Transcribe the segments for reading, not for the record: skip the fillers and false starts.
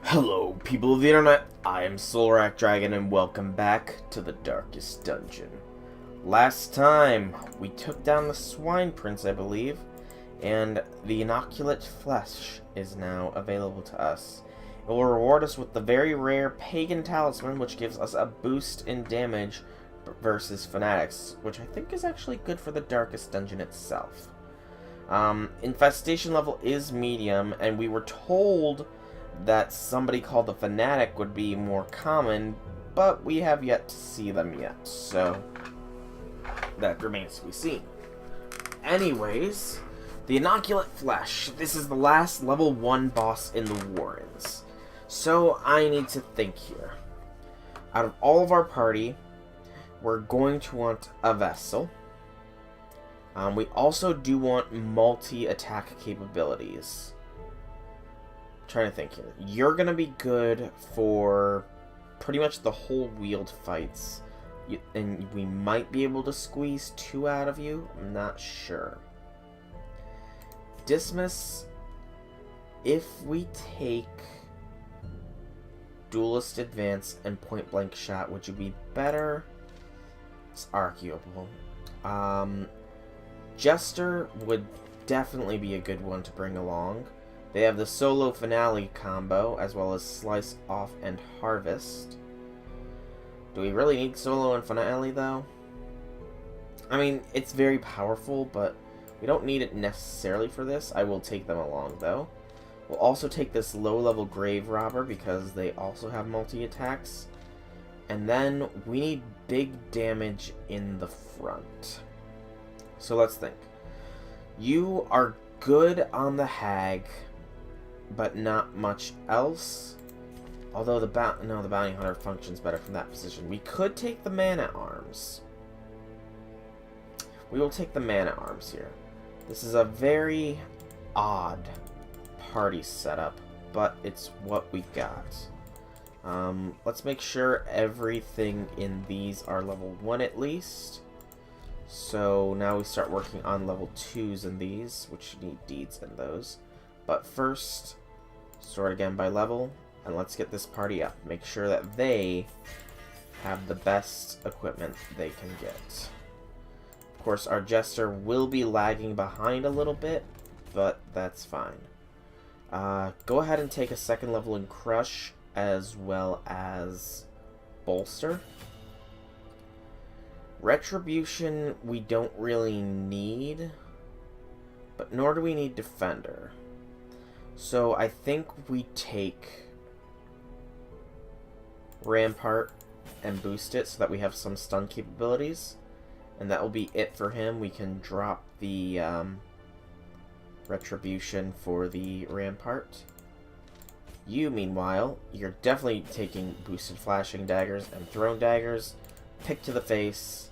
Hello, people of the internet. I am Solrak Dragon, and welcome back to the Darkest Dungeon. Last time, we took down the Swine Prince, I believe, and the inoculate flesh is now available to us. It will reward us with the very rare Pagan Talisman, which gives us a boost in damage versus Fanatics, which I think is actually good for the Darkest Dungeon itself. Infestation level is medium, and we were told that somebody called the Fanatic would be more common, but we have yet to see them yet, so that remains to be seen. Anyways, the Inoculate Flesh. This is the last level 1 boss in the Warrens. So I need to think here. Out of all of our party, we're going to want a Vessel. We also do want multi-attack capabilities. Trying to think here. You're gonna be good for pretty much the whole wheeled fights, and we might be able to squeeze 2 out of you. I'm not sure. Dismiss, if we take Duelist Advance and Point Blank Shot, would you be better? It's arguable. Jester would definitely be a good one to bring along. They have the solo finale combo, as well as slice off and harvest. Do we really need solo and finale, though? I mean, it's very powerful, but we don't need it necessarily for this. I will take them along, though. We'll also take this low-level grave robber, because they also have multi-attacks. And then we need big damage in the front. So let's think. You are good on the hag, but not much else. Although the bounty hunter functions better from that position. We could take the man-at-arms. We will take the man-at-arms here. This is a very odd party setup, but it's what we got. Let's make sure everything in these are level 1 at least. So now we start working on level 2s in these, which need deeds in those. But first, sort again by level, and let's get this party up. Make sure that they have the best equipment they can get. Of course, our Jester will be lagging behind a little bit, but that's fine. Go ahead and take a second level in Crush, as well as Bolster. Retribution we don't really need, but nor do we need Defender. So I think we take Rampart and boost it so that we have some stun capabilities. And that will be it for him. We can drop the Retribution for the Rampart. You, meanwhile, you're definitely taking boosted flashing daggers and thrown daggers. Pick to the face.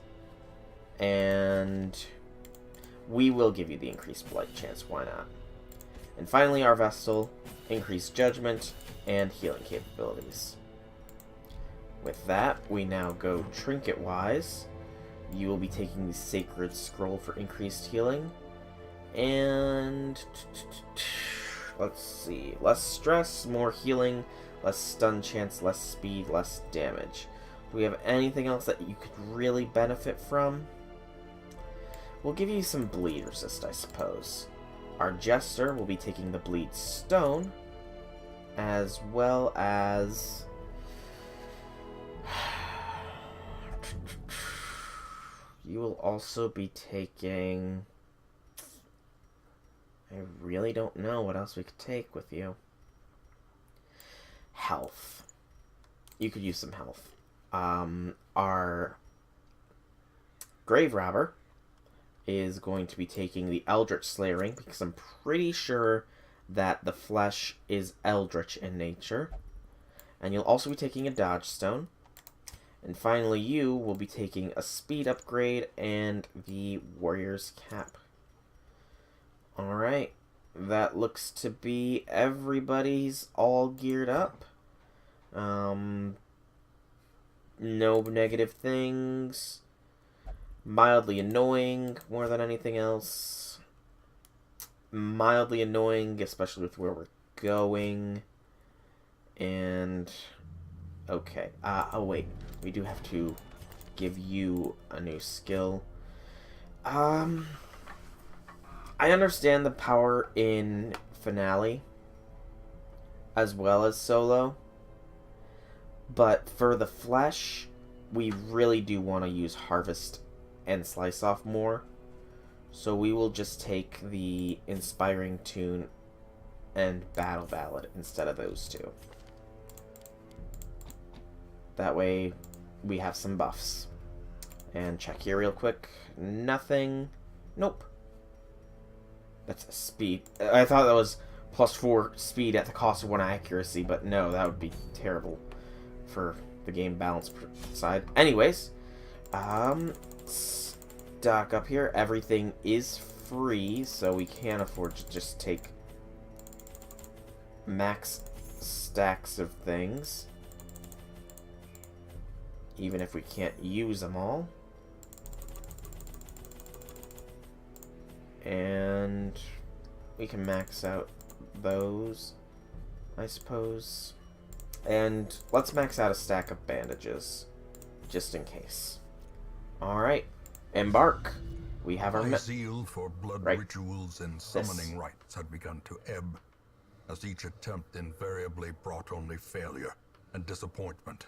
And we will give you the increased blight chance, why not? And finally, our Vestal, increased judgment and healing capabilities. With that, we now go trinket-wise. You will be taking the Sacred Scroll for increased healing. And let's see. Less stress, more healing, less stun chance, less speed, less damage. Do we have anything else that you could really benefit from? We'll give you some bleed resist, I suppose. Our Jester will be taking the Bleed Stone, as well as you will also be taking, I really don't know what else we could take with you. Health. You could use some health. Our Grave Robber is going to be taking the Eldritch Slayering, because I'm pretty sure that the flesh is eldritch in nature. And you'll also be taking a Dodge Stone. And finally, you will be taking a speed upgrade and the Warrior's Cap. Alright, that looks to be everybody's all geared up. No negative things. Mildly annoying more than anything else. Mildly annoying, especially with where we're going. And... okay. Oh, wait. We do have to give you a new skill. I understand the power in Finale, as well as Solo. But for the flesh, we really do want to use Harvest and Slice Off more. So we will just take the Inspiring Tune and Battle Ballad instead of those two. That way we have some buffs. And check here real quick. Nothing. Nope. That's a speed. I thought that was +4 speed at the cost of 1 accuracy, but no, that would be terrible for the game balance side. Anyways, stock up here. Everything is free, so we can't afford to just take max stacks of things, even if we can't use them all. And we can max out those, I suppose. And let's max out a stack of bandages, just in case. Alright, embark. We have our... My zeal for blood rituals and summoning rites had begun to ebb, as each attempt invariably brought only failure and disappointment.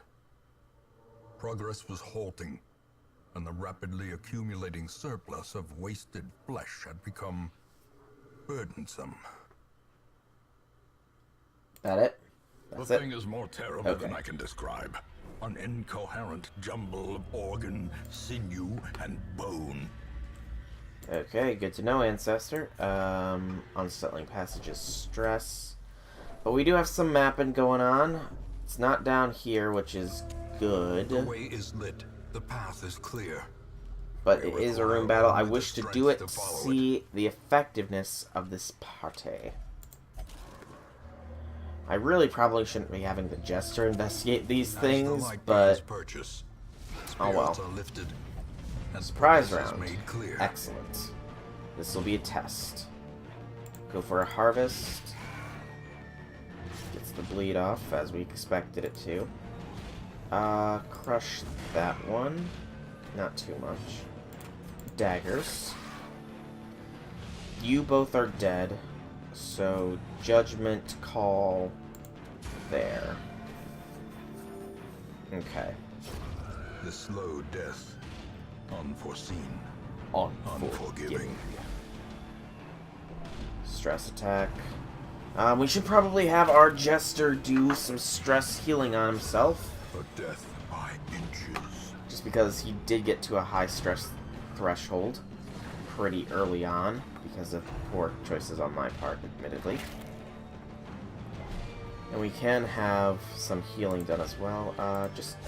Progress was halting, and the rapidly accumulating surplus of wasted flesh had become burdensome. That it? The thing is more terrible than I can describe. An incoherent jumble of organ, sinew, and bone. Okay, good to know, Ancestor. Unsettling passages, stress. But we do have some mapping going on. It's not down here, which is good. The way is lit. The path is clear. But it is a room battle. I wish to do it to see the effectiveness of this party. I really probably shouldn't be having the Jester investigate these things, but... oh well. Surprise round. Excellent. This will be a test. Go for a harvest. Gets the bleed off, as we expected it to. Crush that one. Not too much. Daggers. You both are dead. So, Judgment Call there. Okay. The slow death. Unforeseen. Unforgiving. Stress attack. We should probably have our Jester do some stress healing on himself. A death by inches. Just because he did get to a high stress threshold pretty early on. Because of poor choices on my part, admittedly. And we can have some healing done as well. Just...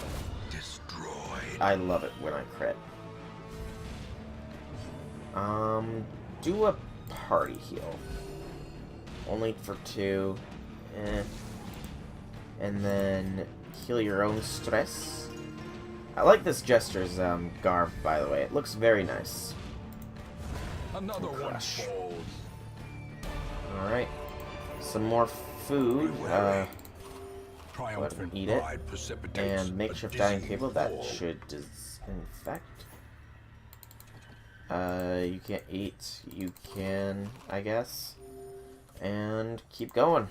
destroyed. I love it when I crit. Do a party heal. Only for 2. And then heal your own stress. I like this Jester's garb, by the way. It looks very nice. Another one falls. Alright. Some more food. Eat it. And makeshift dining table. That should disinfect. You can't eat. You can, I guess. And keep going.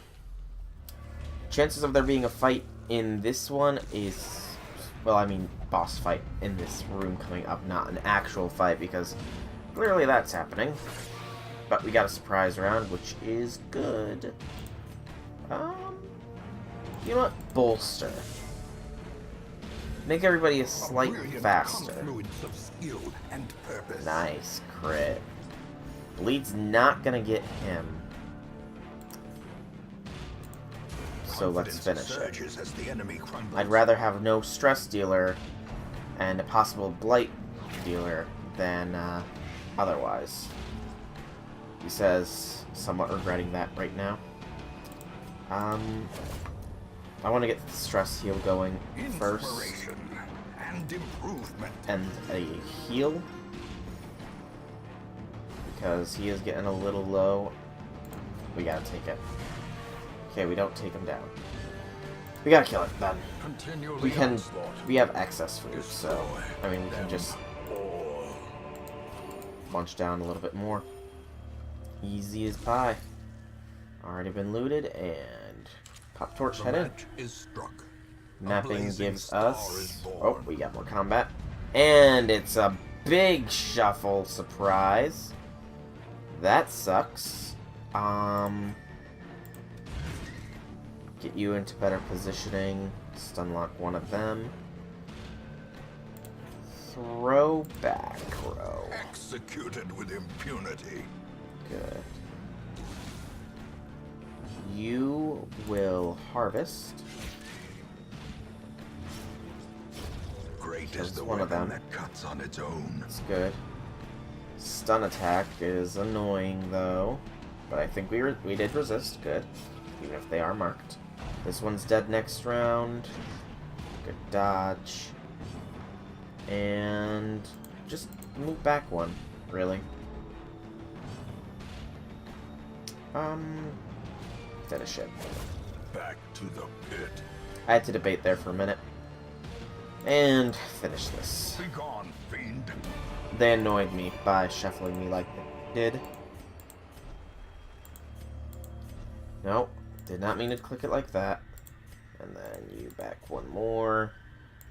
Chances of there being a fight in this one is... well, I mean, boss fight in this room coming up. Not an actual fight, because... clearly that's happening. But we got a surprise round, which is good. You know what? Bolster. Make everybody a slight faster. Nice crit. Bleed's not gonna get him. So let's finish it. I'd rather have no stress dealer and a possible blight dealer than otherwise. He says, somewhat regretting that right now. I want to get the stress heal going first. And a heal. Because he is getting a little low. We gotta take it. Okay, we don't take him down. We gotta kill it then. Continue We the can. onslaught. We have excess food, so I mean we can just all. munch down a little bit more. Easy as pie. Already been looted and pop torch The headed. match is struck. A Mapping blazing gives star is us. born. Oh, we got more combat, and it's a big shuffle surprise. That sucks. Get you into better positioning. Stun lock one of them. Throw back row. Executed with impunity. Good. You will harvest. Great Kills is the one of weapon them. that cuts on its own. That's good. Stun attack is annoying though, but I think we did resist. Good, even if they are marked. This one's dead next round. Good dodge. And just move back one, really. Finish it. Back to the pit. I had to debate there for a minute. And finish this. Begone, fiend. They annoyed me by shuffling me like they did. Nope. Did not mean to click it like that. And then you back one more.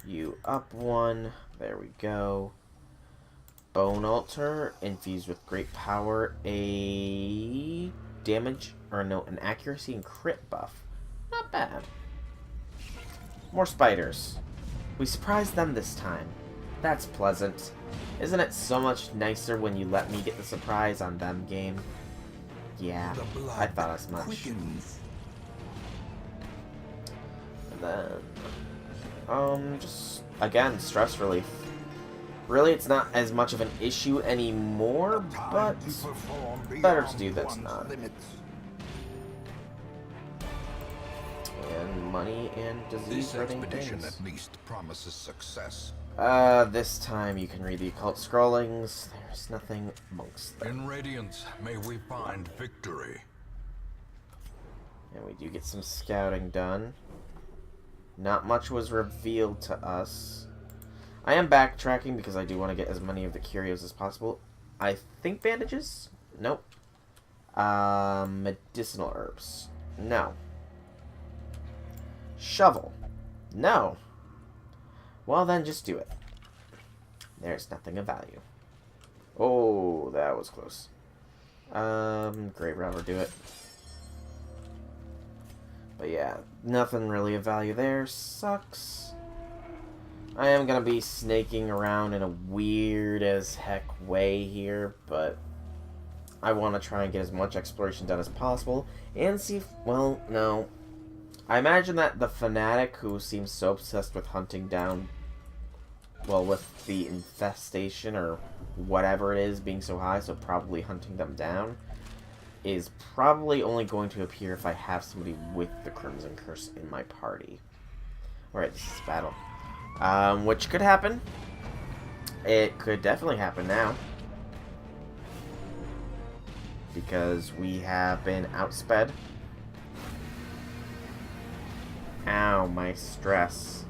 You up one. There we go. Bone Altar. Infused with great power. A damage, or no, an accuracy and crit buff. Not bad. More spiders. We surprised them this time. That's pleasant. Isn't it so much nicer when you let me get the surprise on them game? Yeah, The blood I thought as much. quickens. And then, just, again, stress relief. Really, it's not as much of an issue anymore, but Time to perform better to beyond do this one's not. limits. And money and This disease-spreading expedition things. at least promises success. This time you can read the occult scrollings. There's nothing amongst them. In Radiance, may we find victory. And we do get some scouting done. Not much was revealed to us. I am backtracking because I do want to get as many of the curios as possible. I think bandages? Nope. Medicinal herbs? No. Shovel? No. Well then, just do it. There's nothing of value. Oh, that was close. Great Robber, do it. But yeah, nothing really of value there. Sucks. I am gonna be snaking around in a weird as heck way here, but I want to try and get as much exploration done as possible and see if, well, no. I imagine that the fanatic who seems so obsessed with hunting down, well, with the infestation or whatever it is being so high, so probably hunting them down, is probably only going to appear if I have somebody with the Crimson Curse in my party. Alright, this is battle. Which could happen. It could definitely happen now. Because we have been outsped. Ow, my stress.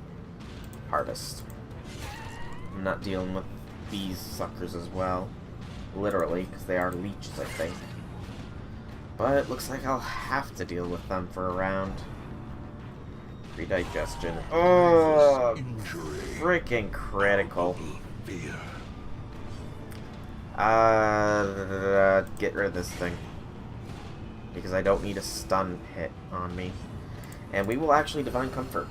Harvest. I'm not dealing with these suckers as well. Literally, because they are leeches, I think. But it looks like I'll have to deal with them for a round. Predigestion. Oh, freaking critical. Fear. Get rid of this thing. Because I don't need a stun hit on me. And we will actually Divine Comfort.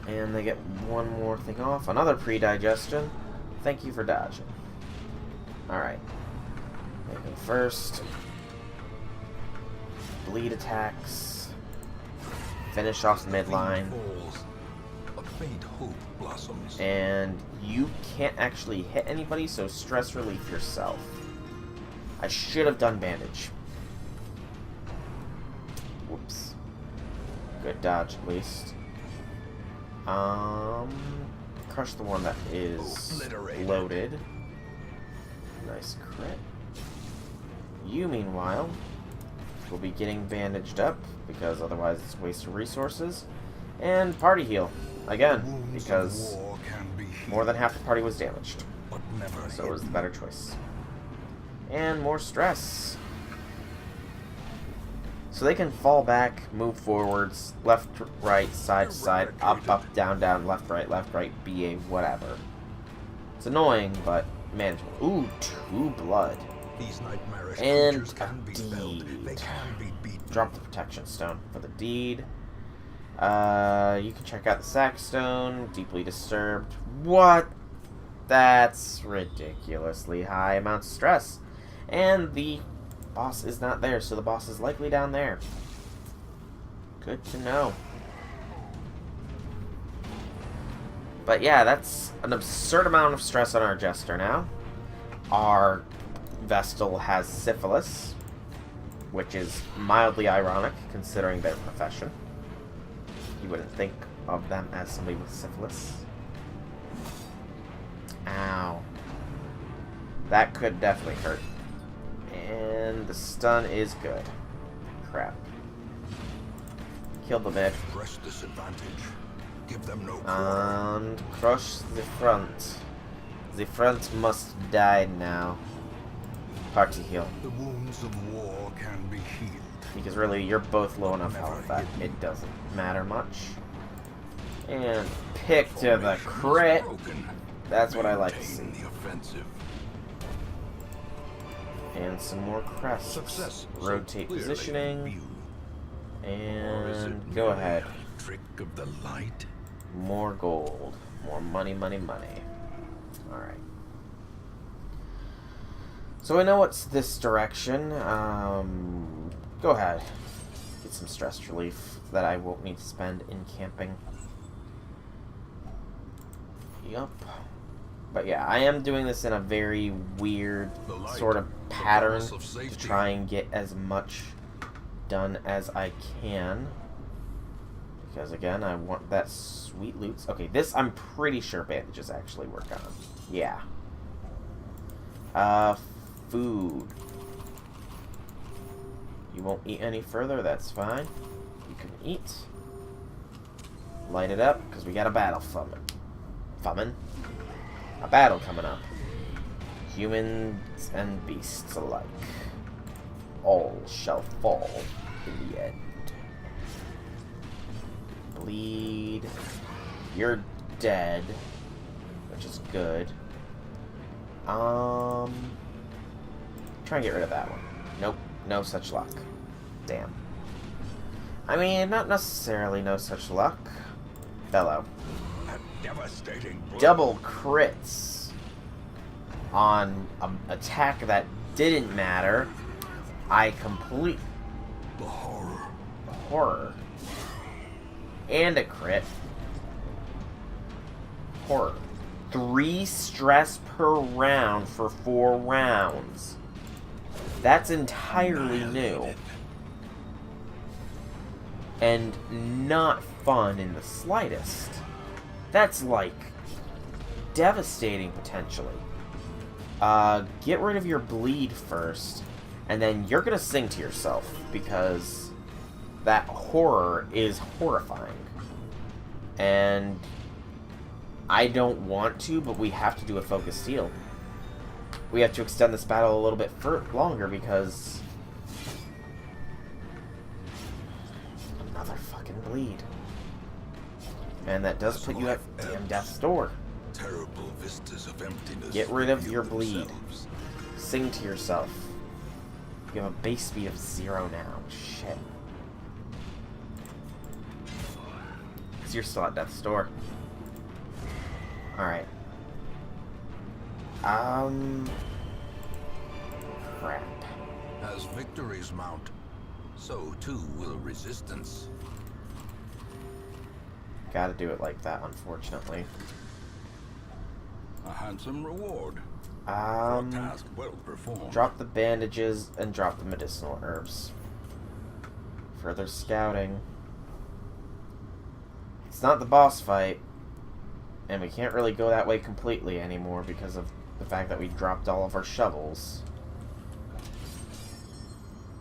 And they get one more thing off. Another predigestion. Thank you for dodging. Alright. Making first. Bleed attacks. Finish off midline. A faint hope blossoms. And you can't actually hit anybody, so stress relief yourself. I should have done bandage. Whoops. Good dodge, at least. Crush the one that is loaded. Nice crit. You, meanwhile, will be getting bandaged up, because otherwise it's a waste of resources. And party heal, again, because more than half the party was damaged. So it was the better choice. And more stress. So they can fall back, move forwards, left, right, side to side, up, up, down, down, left, right, BA, whatever. It's annoying, but manageable. Ooh, 2 blood. And a deed. Drop the protection stone for the deed. You can check out the sack stone. Deeply disturbed. What? That's ridiculously high amounts of stress. And the boss is not there, so the boss is likely down there. Good to know. But yeah, that's an absurd amount of stress on our Jester now. Our Vestal has syphilis, which is mildly ironic considering their profession. You wouldn't think of them as somebody with syphilis. Ow. That could definitely hurt. And the stun is good. Crap. Kill the mid. Press disadvantage. Give them no And crush the front. The front must die now. Party heal. The wounds of war can be healed. Because really, you're both low enough health that it doesn't matter much. And pick to the crit. That's what I like to see. And some more crests. Success. Rotate So positioning. And go ahead. Trick of the light. More gold. More money, money, money. Alright. So I know it's this direction. Go ahead. Get some stress relief that I won't need to spend in camping. Yup. But yeah, I am doing this in a very weird sort of pattern to try and get as much done as I can. Because again, I want that sweet loot. Okay, this I'm pretty sure bandages actually work on. Yeah. Food. You won't eat any further, that's fine. You can eat. Light it up, because we got a battle coming. A battle coming up. Humans and beasts alike. All shall fall in the end. Bleed. You're dead. Which is good. Try and get rid of that one. Nope. No such luck. Damn. I mean, not necessarily no such luck. Bellow. A devastating blow. Double crits on an attack that didn't matter. I complete The horror. horror. And a crit. Horror. 3 stress per round for 4 rounds. That's entirely new. And not fun in the slightest. That's like devastating potentially. Get rid of your bleed first, and then you're gonna sing to yourself because that horror is horrifying. And I don't want to, but we have to do a focused heal. We have to extend this battle a little bit longer because another fucking bleed. And that does put you at damn death's door. Terrible vistas of emptiness. Get rid of your bleed. Sing to yourself. You have a base speed of 0 now. Shit. Because you're still at death's door. Alright. Crap. As victories mount, so too will resistance. Gotta do it like that, unfortunately. A handsome reward. For a task well performed. Drop the bandages and drop the medicinal herbs. Further scouting. It's not the boss fight, and we can't really go that way completely anymore because of the fact that we dropped all of our shovels.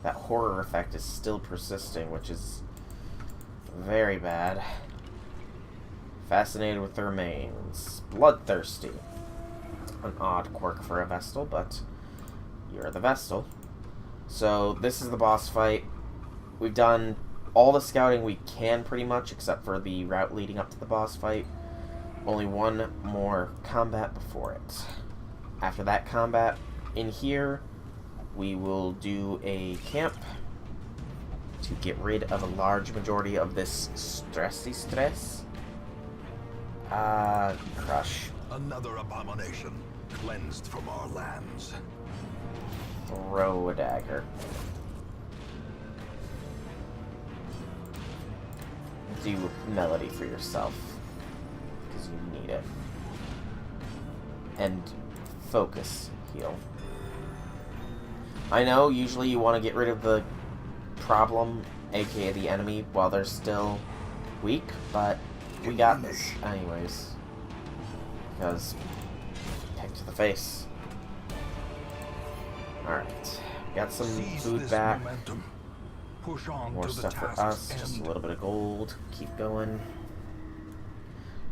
that horror effect is still persisting, which is very bad. Fascinated with the remains. Bloodthirsty. An odd quirk for a Vestal, but you're the Vestal. So this is the boss fight. We've done all the scouting we can pretty much, except for the route leading up to the boss fight. Only one more combat before it. After that combat, in here, we will do a camp to get rid of a large majority of this stress. Crush. Another abomination cleansed from our lands. Throw a dagger. Do melody for yourself, because you need it. And focus heal. I know usually you want to get rid of the problem, aka the enemy, while they're still weak, but we got this anyways. Because pick to the face. Alright. Got some food back. Push on More to the stuff for us. Just a little bit of gold. Keep going.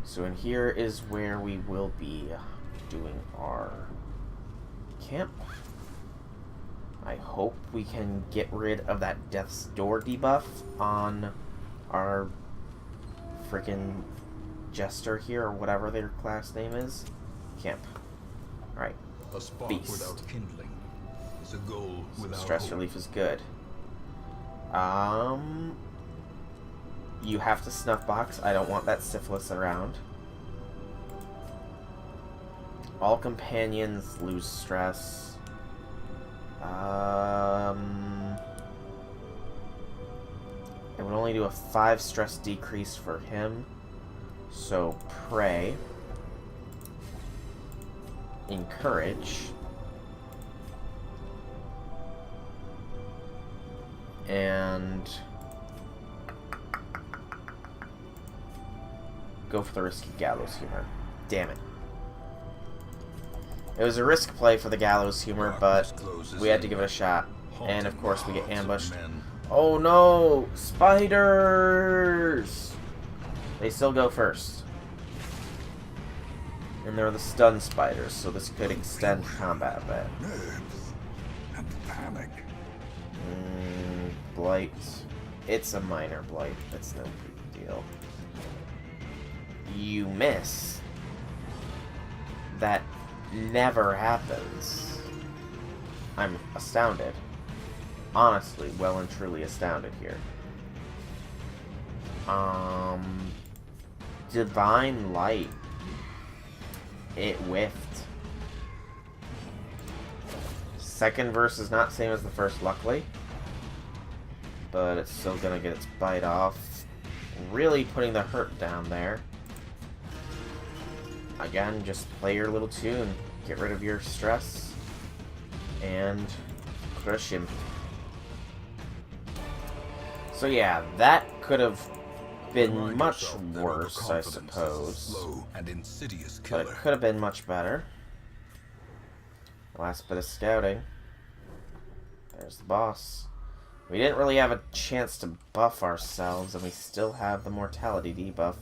So in here is where we will be doing our camp. I hope we can get rid of that Death's Door debuff on our freaking Jester here, or whatever their class name is. Camp. Alright. A spark Beast. without kindling is a goal without Stress hope. relief is good. You have to snuff box. I don't want that syphilis around. All companions lose stress. It would only do a 5 stress decrease for him. So pray. Encourage. And go for the risky gallows humor. Damn it. It was a risk play for the gallows humor, but we had to give it a shot. And of course we get ambushed. Oh no! Spiders! They still go first. And they're the stun spiders, so this could extend combat a bit. Nerves and panic. Blight. It's a minor blight. That's no big deal. You miss. That never happens. I'm astounded. Honestly, well and truly astounded here. Divine Light. It whiffed. Second verse is not same as the first, luckily. But it's still gonna get its bite off. Really putting the hurt down there. Again, just play your little tune. Get rid of your stress. And crush him. So yeah, that could have been much worse, I suppose. But it could have been much better. Last bit of scouting. There's the boss. We didn't really have a chance to buff ourselves, and we still have the mortality debuff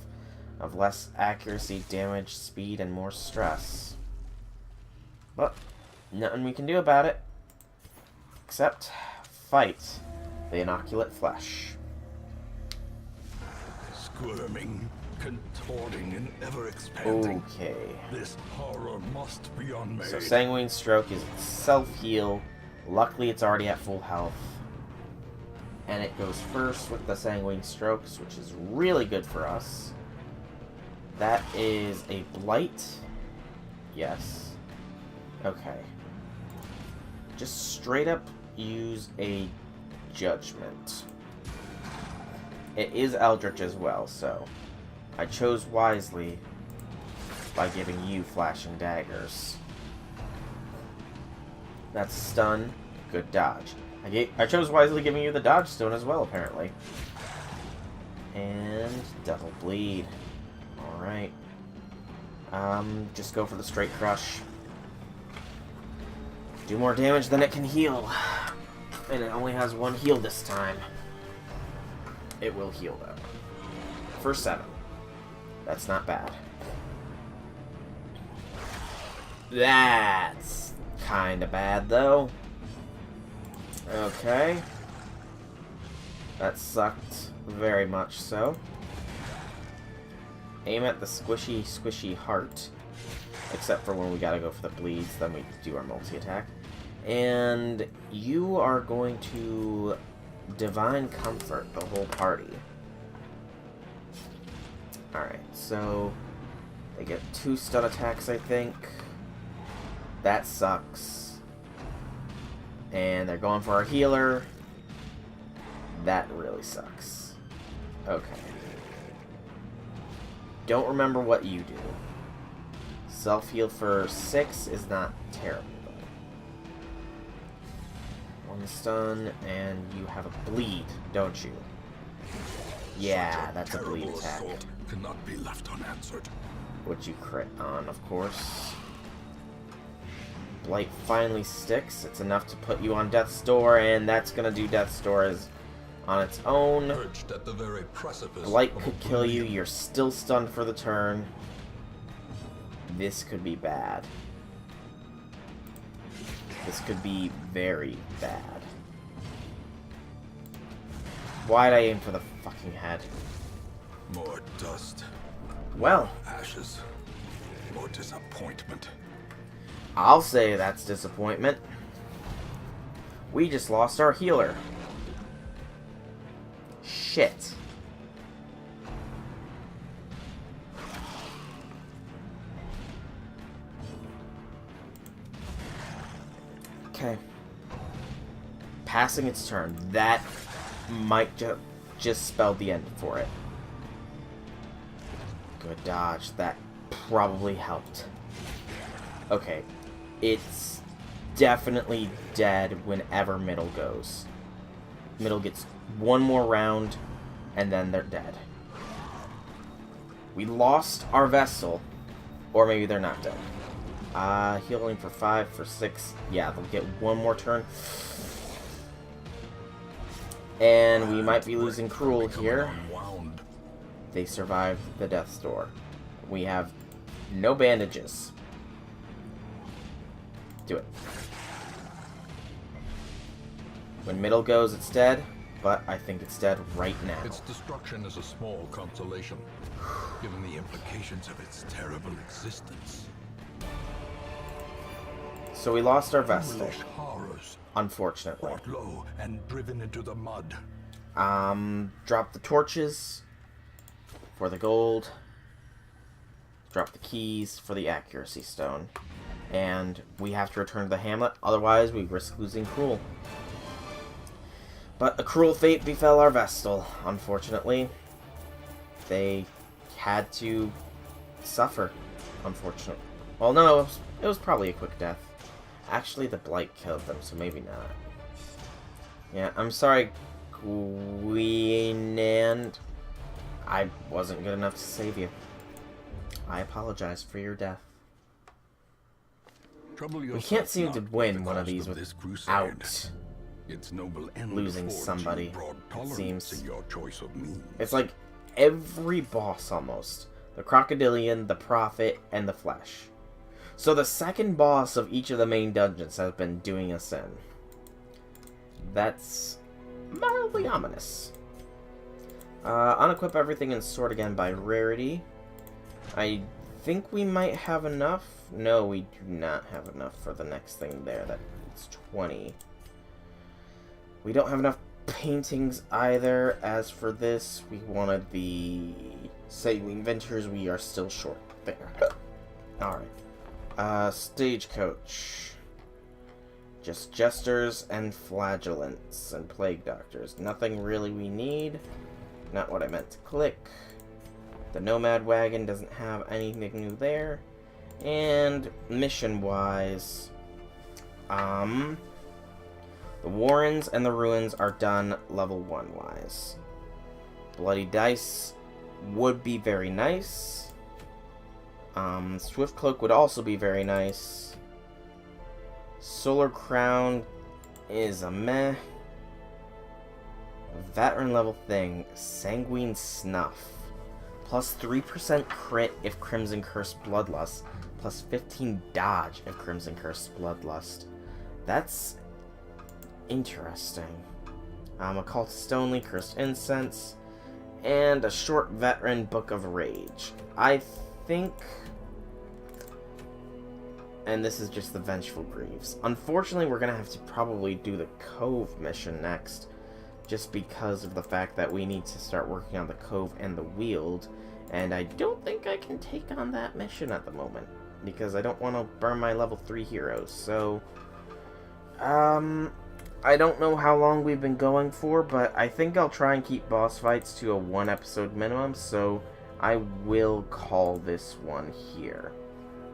of less accuracy, damage, speed, and more stress. But nothing we can do about it except fight the inoculate flesh. Squirming, contorting, and ever expanding. Okay. This horror must be unmade. So Sanguine Stroke is self-heal. Luckily, it's already at full health. And it goes first with the Sanguine Strokes, which is really good for us. That is a Blight. Yes. Okay. Just straight up use a Judgment. It is Eldritch as well, so I chose wisely by giving you Flashing Daggers. That's stun. Good dodge. I chose wisely giving you the dodge stone as well, apparently. And double bleed. Alright. Just go for the straight crush. Do more damage than it can heal. And it only has one heal this time. It will heal, though. For 7. That's not bad. That's kind of bad, though. Okay. That sucked very much so. Aim at the squishy heart. Except for when we gotta go for the bleeds, then we do our multi-attack. And you are going to Divine Comfort the whole party. Alright, so they get 2 stun attacks, I think. That sucks. And they're going for our healer. That really sucks. Okay. Don't remember what you do. Self-heal for 6 is not terrible, though. 1 stun, and you have a bleed, don't you? Yeah, that's a bleed attack. Cannot be left unanswered. Which you crit on, of course. Blight finally sticks. It's enough to put you on Death's Door, and that's gonna do Death's Door as on its own. At the very precipice Blight could kill you. You're still stunned for the turn. This could be bad. This could be very bad. Why'd I aim for the fucking head? More dust. Well, Ashes. More disappointment. I'll say that's disappointment. We just lost our healer. Shit. Okay. Passing its turn. That might just spell the end for it. Good dodge. That probably helped. Okay. It's definitely dead whenever middle goes. Middle gets one more round, and then they're dead. We lost our Vestal. Or maybe they're not dead. Healing for 5, for 6. Yeah, they'll get one more turn. And we might be losing Cruel here. They survived the Death's Door. We have no bandages. Do it. When middle goes, it's dead, but I think it's dead right now. Its destruction is a small consolation, given the implications of its terrible existence. So we lost our Vestal, Foolish horrors, unfortunately. brought low and driven into the mud. Drop the torches for the gold. Drop the keys for the accuracy stone. And we have to return to the hamlet, otherwise we risk losing Cruel. But a cruel fate befell our Vestal, unfortunately. They had to suffer, unfortunately. Well, no, it was probably a quick death. Actually, the Blight killed them, so maybe not. Yeah, I'm sorry, Queen and I wasn't good enough to save you. I apologize for your death. We can't seem to win one of these without losing somebody, it seems. It's like every boss almost. The Crocodilian, the Prophet, and the Flesh. So the second boss of each of the main dungeons has been doing us in. That's mildly ominous. Unequip everything and sort again by rarity. I think we might have enough. No, we do not have enough for the next thing there. That's 20. We don't have enough paintings either. As for this, we wanted the Sailing Ventures. We are still short there. Alright. Stagecoach. Just Jesters and Flagellants and Plague Doctors. Nothing really we need. Not what I meant to click. The Nomad Wagon doesn't have anything new there. And mission-wise, the Warrens and the Ruins are done level 1-wise. Bloody Dice would be very nice. Swift Cloak would also be very nice. Solar Crown is a meh. Veteran level thing, Sanguine Snuff. Plus 3% crit if Crimson Curse Bloodlust. Plus 15 dodge if Crimson Curse Bloodlust. That's interesting. Occultist Only, Cursed Incense, and a short veteran Book of Rage. I think... And this is just the Vengeful Greaves. Unfortunately, we're going to have to probably do the Cove mission next, just because of the fact that we need to start working on the Cove and the Weald, and I don't think I can take on that mission at the moment, because I don't want to burn my level 3 heroes, so... I don't know how long we've been going for, but I think I'll try and keep boss fights to a 1 episode minimum, so I will call this one here.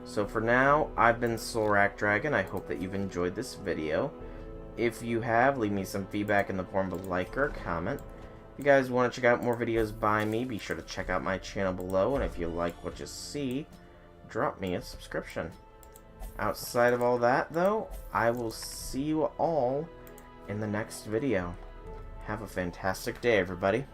So for now, I've been Solrak Dragon. I hope that you've enjoyed this video. If you have, leave me some feedback in the form of a like or a comment. If you guys want to check out more videos by me, be sure to check out my channel below, and if you like what you see, drop me a subscription. Outside of all that, though, I will see you all in the next video. Have a fantastic day, everybody.